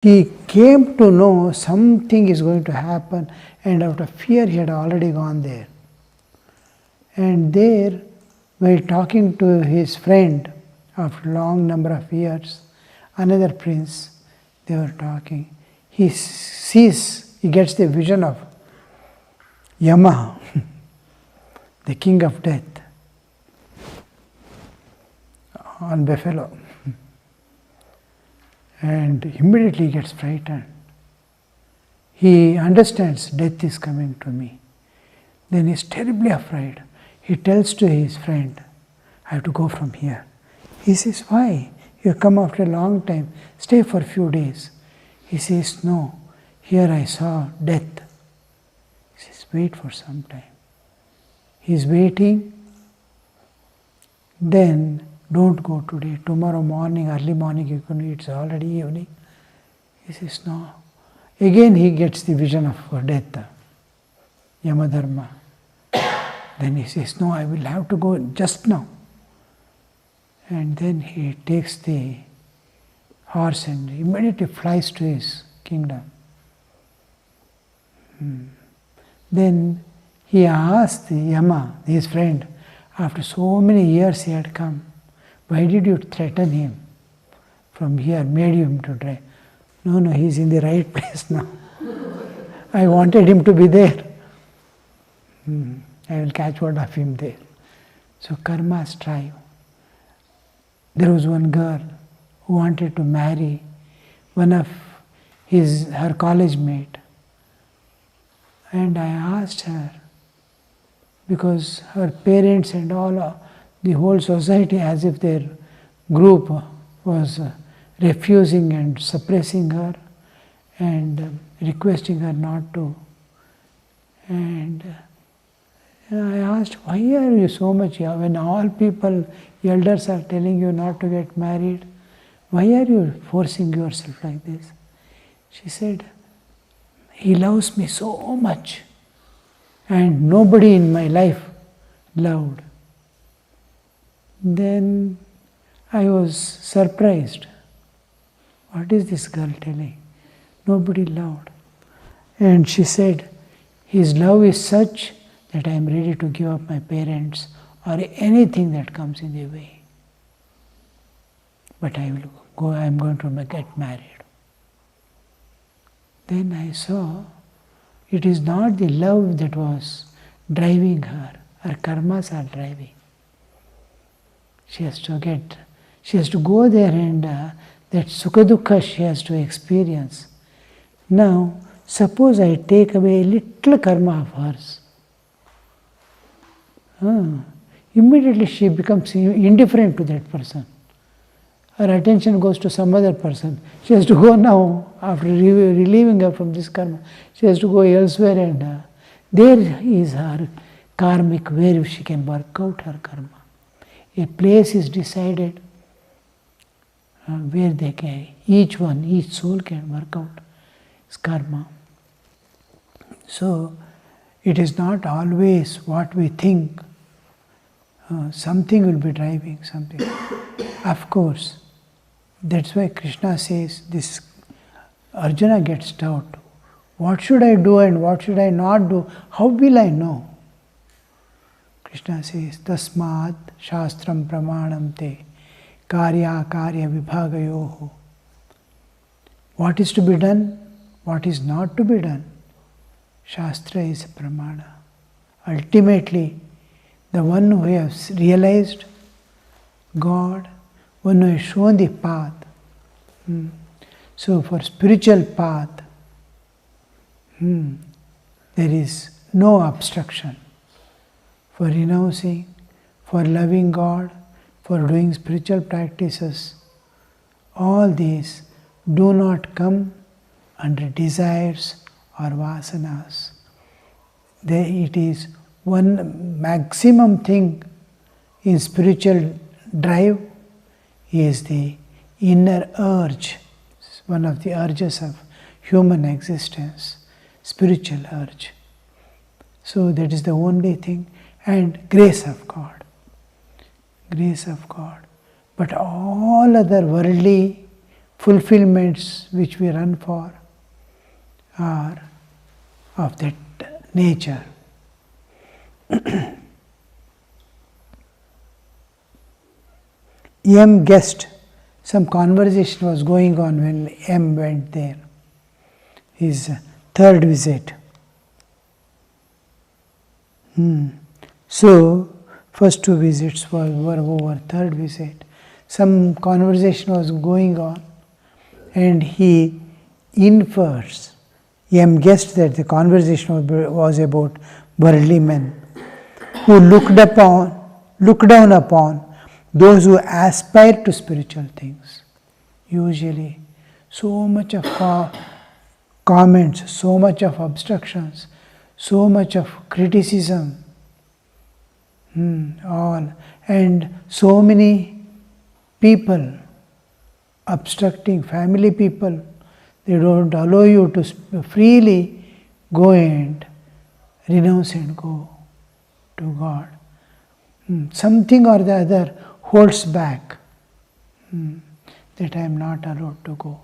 He came to know something is going to happen, and out of fear he had already gone there. And there, while talking to his friend after a long number of years, another prince, they were talking. He sees, he gets the vision of Yama, the king of death, on buffalo. And immediately he gets frightened. He understands death is coming to me. Then he's terribly afraid. He tells to his friend, I have to go from here. He says, why? You come after a long time. Stay for a few days. He says, no. Here I saw death. He says, wait for some time. He's waiting. Then don't go today. Tomorrow morning, early morning, you can eat. It's already evening. He says, no. Again he gets the vision of death, Yamadharma. Then he says, no, I will have to go just now. And then he takes the horse and immediately flies to his kingdom. Then he asked Yama, his friend, after so many years he had come, why did you threaten him from here, made him to drive? No, he's in the right place now. I wanted him to be there. I will catch hold of him there. So karma strive. There was one girl who wanted to marry one of her college mate. And I asked her, because her parents and all, the whole society, as if their group was refusing and suppressing her and requesting her not to. And I asked, why are you so much, when all people, elders are telling you not to get married, why are you forcing yourself like this? She said, he loves me so much and nobody in my life loved. Then I was surprised. What is this girl telling? Nobody loved. And she said, his love is such that I am ready to give up my parents or anything that comes in the way. But I will go, I am going to get married. Then I saw it is not the love that was driving her karmas are driving. She has to go there and that sukha dukkha she has to experience. Now, suppose I take away a little karma of hers. Immediately she becomes indifferent to that person. Her attention goes to some other person. She has to go now, after relieving her from this karma, she has to go elsewhere and there is her karmic where she can work out her karma. A place is decided where they can, each soul can work out its karma. So, it is not always what we think. Something will be driving something. Of course, that's why Krishna says this. Arjuna gets doubt. What should I do and what should I not do? How will I know? Krishna says, Tasmad Shastram Pramanam Te Karya Karya Vibhagayoho. What is to be done? What is not to be done? Shastra is a pramana. Ultimately, the one who has realized God, one who has shown the path. So for spiritual path, there is no obstruction. For renouncing, for loving God, for doing spiritual practices, all these do not come under desires or vasanas. It is one maximum thing in spiritual drive is the inner urge. It's one of the urges of human existence, spiritual urge. So that is the only thing. And grace of God. Grace of God. But all other worldly fulfillments which we run for are of that nature. M guessed some conversation was going on when M went there, his third visit. So, first two visits were over, third visit, some conversation was going on, and he infers, M guessed that the conversation was about worldly men who look down upon those who aspire to spiritual things. Usually, so much of comments, so much of obstructions, so much of criticism, all, and so many people obstructing, family people, they don't allow you to freely go and renounce and go to God. Something or the other holds back, that I am not allowed to go.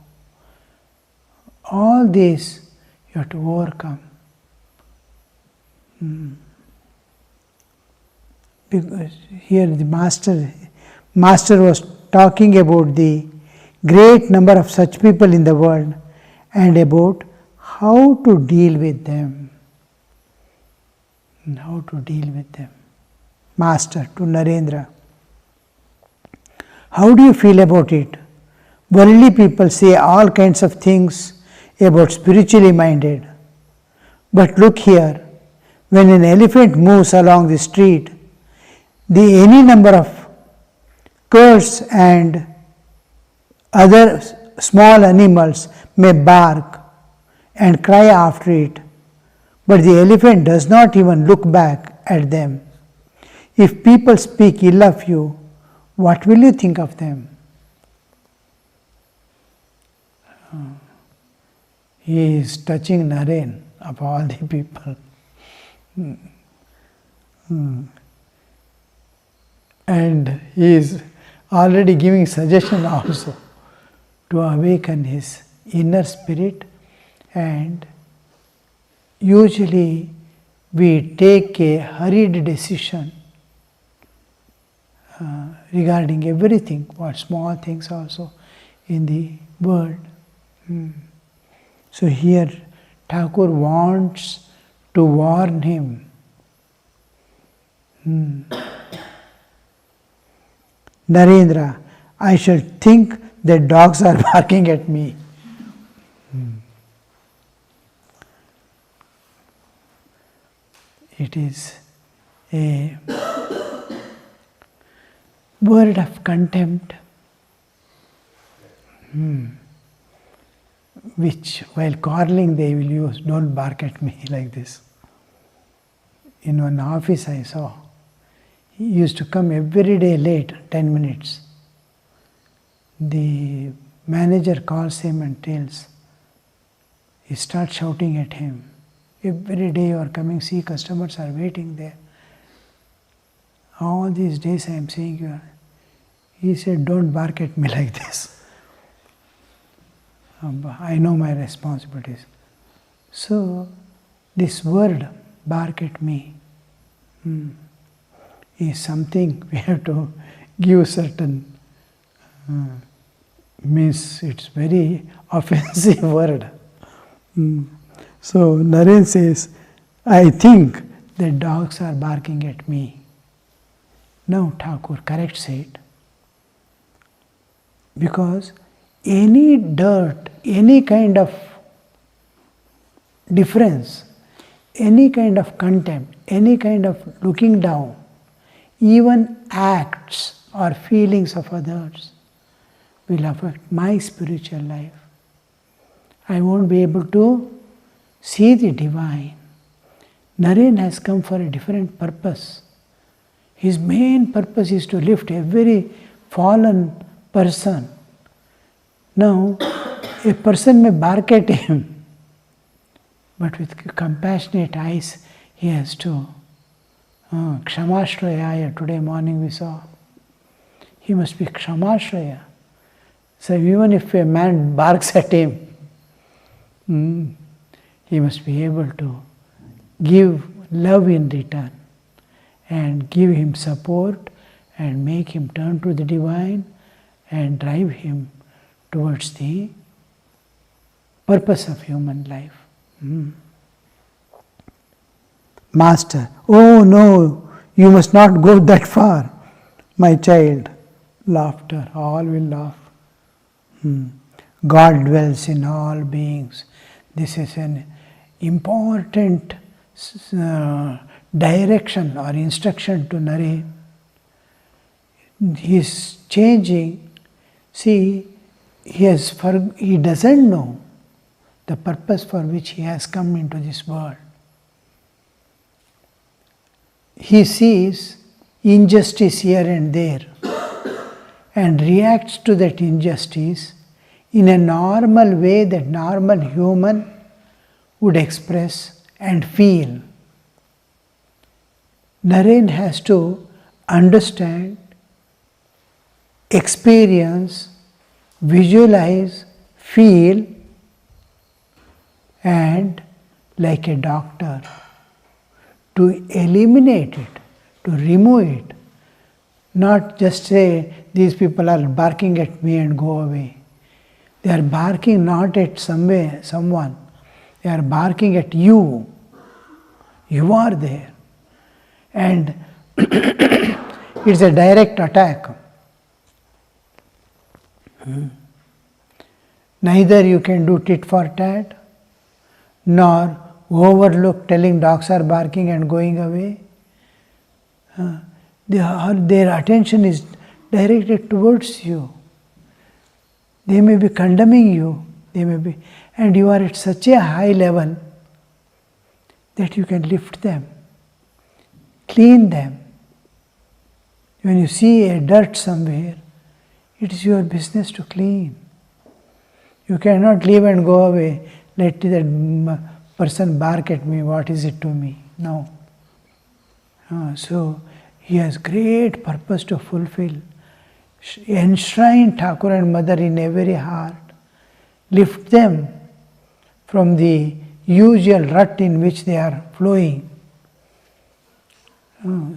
All this you have to overcome. Because here the master was talking about the great number of such people in the world and about how to deal with them. How to deal with them. Master to Narendra, how do you feel about it? Worldly people say all kinds of things about spiritually minded. But look here, when an elephant moves along the street, any number of curs and other small animals may bark and cry after it, but the elephant does not even look back at them. If people speak ill of you, what will you think of them? He is touching Naren of all the people. And he is already giving suggestion also to awaken his inner spirit, and usually we take a hurried decision regarding everything, what small things also in the world. So here Thakur wants to warn him. Narendra, I shall think that dogs are barking at me. It is a word of contempt, which while quarreling they will use, don't bark at me like this. In one office I saw, he used to come every day late, 10 minutes. The manager calls him and tells, he starts shouting at him, every day you are coming, see customers are waiting there. All these days I am seeing you. He said, don't bark at me like this. I know my responsibilities. So, this word, bark at me, is something we have to give certain, means it's very offensive word. So, Naren says, I think that dogs are barking at me. Now Thakur corrects it. Because any dirt, any kind of difference, any kind of contempt, any kind of looking down, even acts or feelings of others will affect my spiritual life. I won't be able to see the divine. Naren has come for a different purpose. His main purpose is to lift every fallen person. Now, a person may bark at him, but with compassionate eyes he has to. Kshamashraya, today morning we saw. He must be Kshamashraya. So even if a man barks at him, he must be able to give love in return and give him support and make him turn to the divine and drive him towards the purpose of human life. Master, oh no, you must not go that far, my child. Laughter, all will laugh. God dwells in all beings. This is an important direction or instruction to Naren. He is changing. See, he doesn't know the purpose for which he has come into this world. He sees injustice here and there and reacts to that injustice in a normal way that normal human would express and feel. Naren has to understand, experience, visualize, feel, and like a doctor, to eliminate it, to remove it. Not just say, these people are barking at me and go away. They are barking not at someone. They are barking at you. You are there. And it's a direct attack. Neither you can do tit for tat, nor overlook telling dogs are barking and going away. Their attention is directed towards you. They may be condemning you, and you are at such a high level that you can lift them, clean them. When you see a dirt somewhere, it is your business to clean. You cannot leave and go away, let that person bark at me, what is it to me? No. So he has great purpose to fulfill. Enshrine Thakur and Mother in every heart. Lift them from the usual rut in which they are flowing.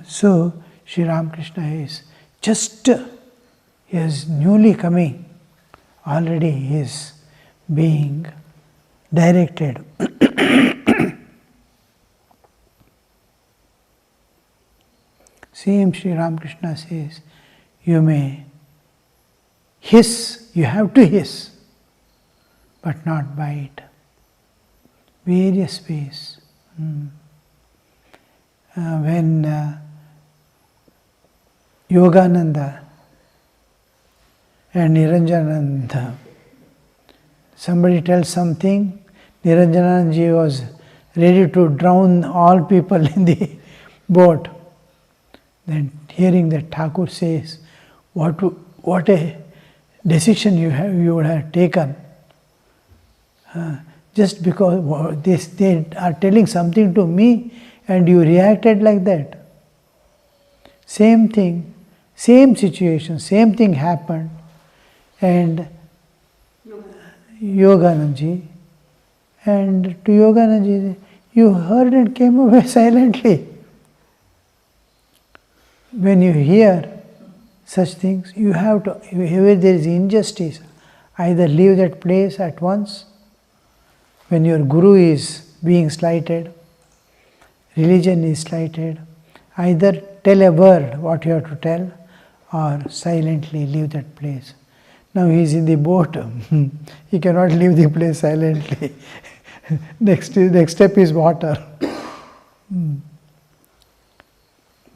So Sri Ramakrishna is he is newly coming. Already he is being directed. Same Sri Ramakrishna says, you may hiss, you have to hiss, but not bite. Various ways. When Yogananda and Niranjananda, somebody tells something, Niranjanandaji was ready to drown all people in the boat. Then hearing that Thakur says, what a decision you would have taken. Just because they are telling something to me and you reacted like that. Same thing, same situation, same thing happened. And Yoganandaji, and to Yoganandaji, you heard and came away silently. When you hear such things, you have to, where there is injustice, either leave that place at once. When your guru is being slighted, religion is slighted, either tell a word what you have to tell, or silently leave that place. Now he is in the boat, he cannot leave the place silently. Next step is water.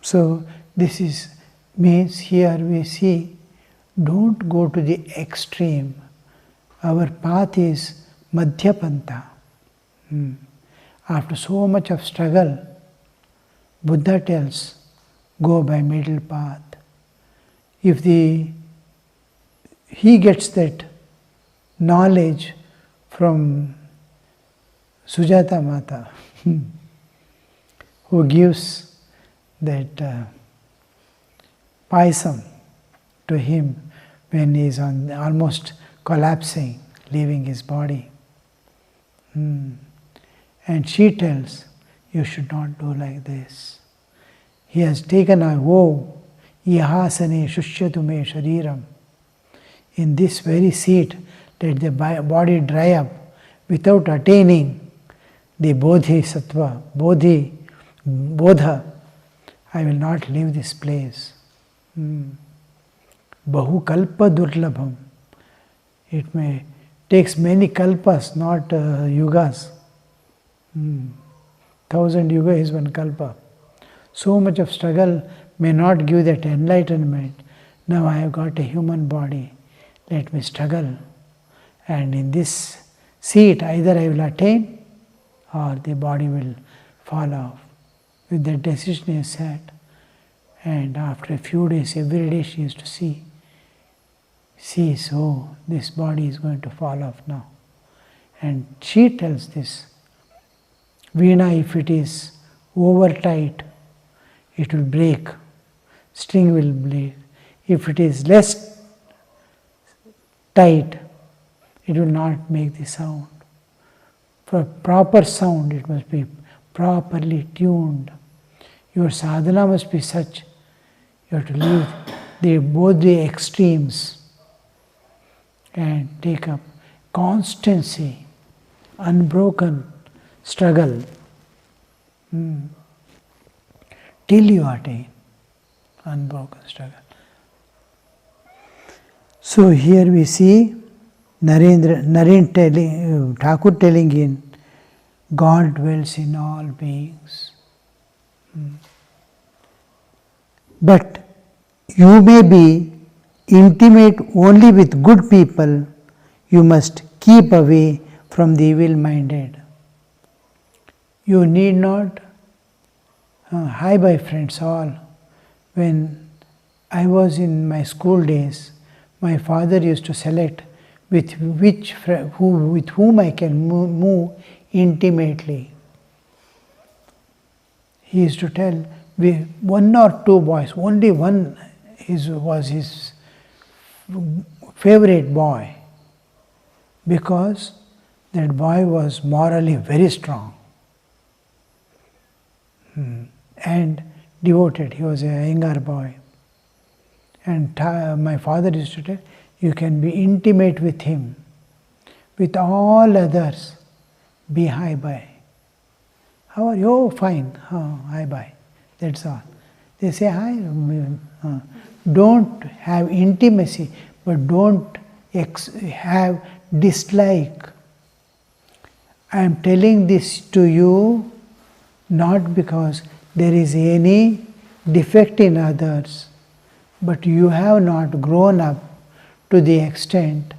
So this means here we see, don't go to the extreme. Our path is Madhyapanta. After so much of struggle, Buddha tells, go by middle path. If he gets that knowledge from Sujata Mata, who gives that paisam to him when he is almost collapsing, leaving his body. And she tells, you should not do like this. He has taken a woe, ihasane shushyatu me shariram. In this very seat, let the body dry up without attaining the bodhisattva, bodha. I will not leave this place. Bahu kalpa durlabham. It may takes many kalpas, not yugas. 1,000 yuga is one kalpa. So much of struggle may not give that enlightenment. Now I have got a human body. Let me struggle. And in this seat, either I will attain or the body will fall off. With that decision he sat. And after a few days, every day she used to see, so this body is going to fall off now. And she tells this, Veena, if it is over tight, it will break, string will break. If it is less tight, it will not make the sound. For proper sound, it must be properly tuned. Your sadhana must be such, you have to leave both the extremes and take up constancy, unbroken struggle till you attain unbroken struggle. So here we see Naren telling, Thakur telling in, God dwells in all beings. But you may be intimate only with good people, you must keep away from the evil-minded. You need not, hi bye friends all. When I was in my school days, my father used to select with whom I can move intimately. He used to tell one or two boys, only one was his favorite boy, because that boy was morally very strong and devoted. He was a younger boy. And my father used to tell, you can be intimate with him. With all others, be hi bye. How are you? Oh, fine. Hi bye. That's all. They say hi. Don't have intimacy, but don't have dislike. I am telling this to you not because there is any defect in others, but you have not grown up to the extent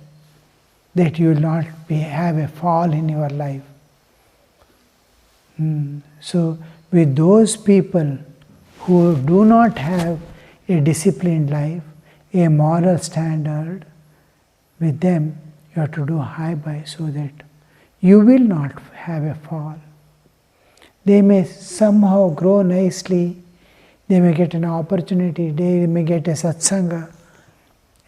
that you will not have a fall in your life. So with those people who do not have a disciplined life, a moral standard, with them you have to do hi bye so that you will not have a fall. They may somehow grow nicely, they may get an opportunity, they may get a satsanga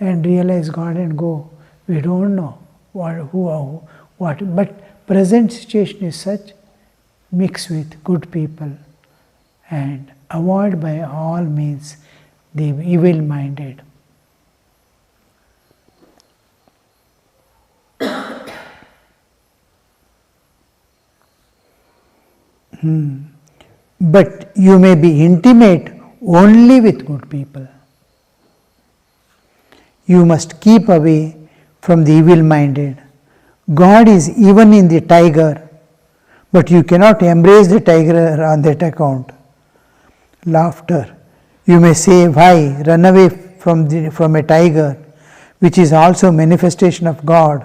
and realize God and go. We don't know what, but present situation is such, mix with good people and avoid by all means the evil-minded. But you may be intimate only with good people. You must keep away from the evil-minded. God is even in the tiger, but you cannot embrace the tiger on that account. Laughter. You may say, why run away from a tiger, which is also manifestation of God?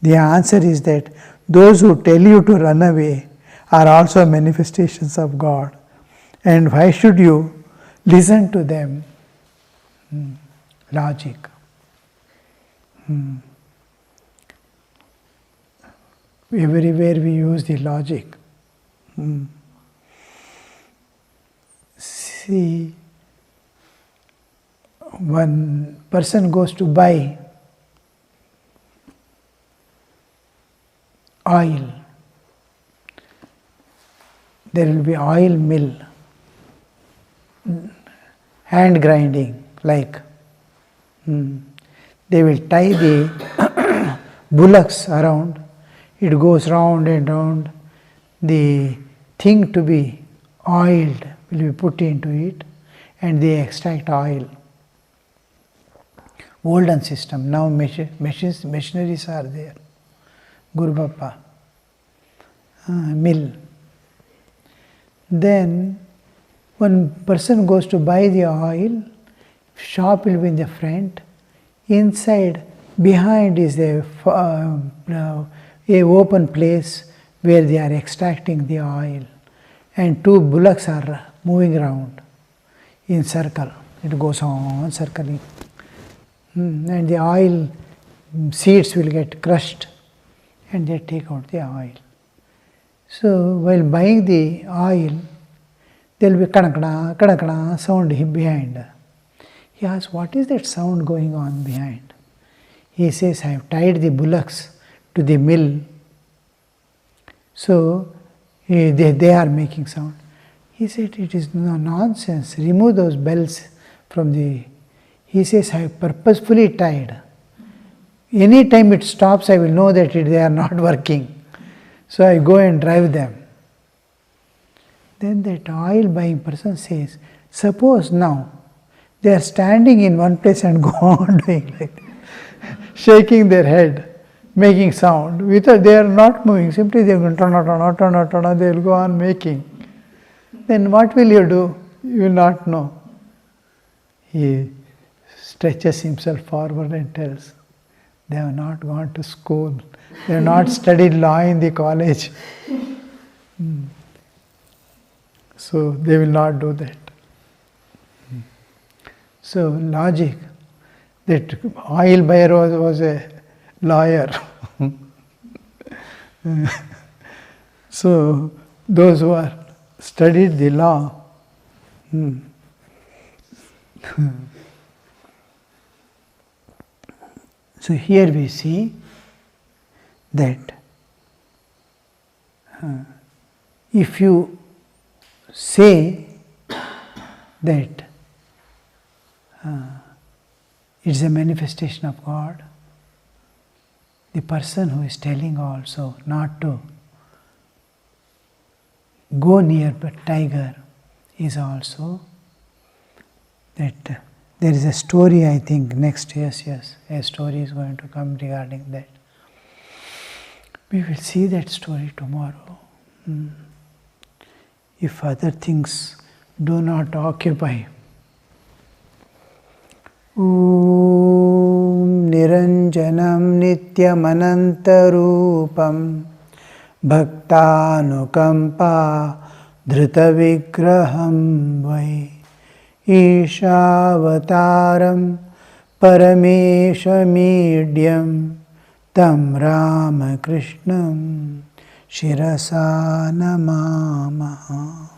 The answer is that those who tell you to run away are also manifestations of God. And why should you listen to them? Logic. Everywhere we use the logic. See, one person goes to buy oil, there will be oil mill, hand grinding, like they will tie the bullocks around, it goes round and round, the thing to be oiled will be put into it and they extract oil. Olden system, now machineries are there. Guru Bappa, mill. Then one person goes to buy the oil, shop will be in the front, inside, behind is a open place where they are extracting the oil, and two bullocks are moving around in circle. It goes on circling, and the oil seeds will get crushed, and they take out the oil. So while buying the oil, there will be kadakada, kadakada sound behind. He asks, what is that sound going on behind? He says, I have tied the bullocks to the mill, so they are making sound. He said, it is nonsense, remove those bells from the... He says, I have purposefully tied. Any time it stops, I will know that they are not working. So I go and drive them. Then that oil buying person says, suppose now they are standing in one place and go on doing like that, shaking their head, making sound. Without, they are not moving, simply they will they will go on making. Then what will you do? You will not know. He stretches himself forward and tells, they have not gone to school, they have not studied law in the college. So they will not do that. So logic, that oil buyer was a lawyer. So those who are studied the law, so here we see that if you say that it's a manifestation of God, the person who is telling also not to go near the tiger is also that there is a story, I think, next, yes, a story is going to come regarding that. We will see that story tomorrow. If other things do not occupy. Om Niranjanam Nityamanantarupam Bhaktanukampa Dhritavigraham Vai Ishavataram Parameshamidhyam Tam Ramakrishnam Shirasa Namamaha.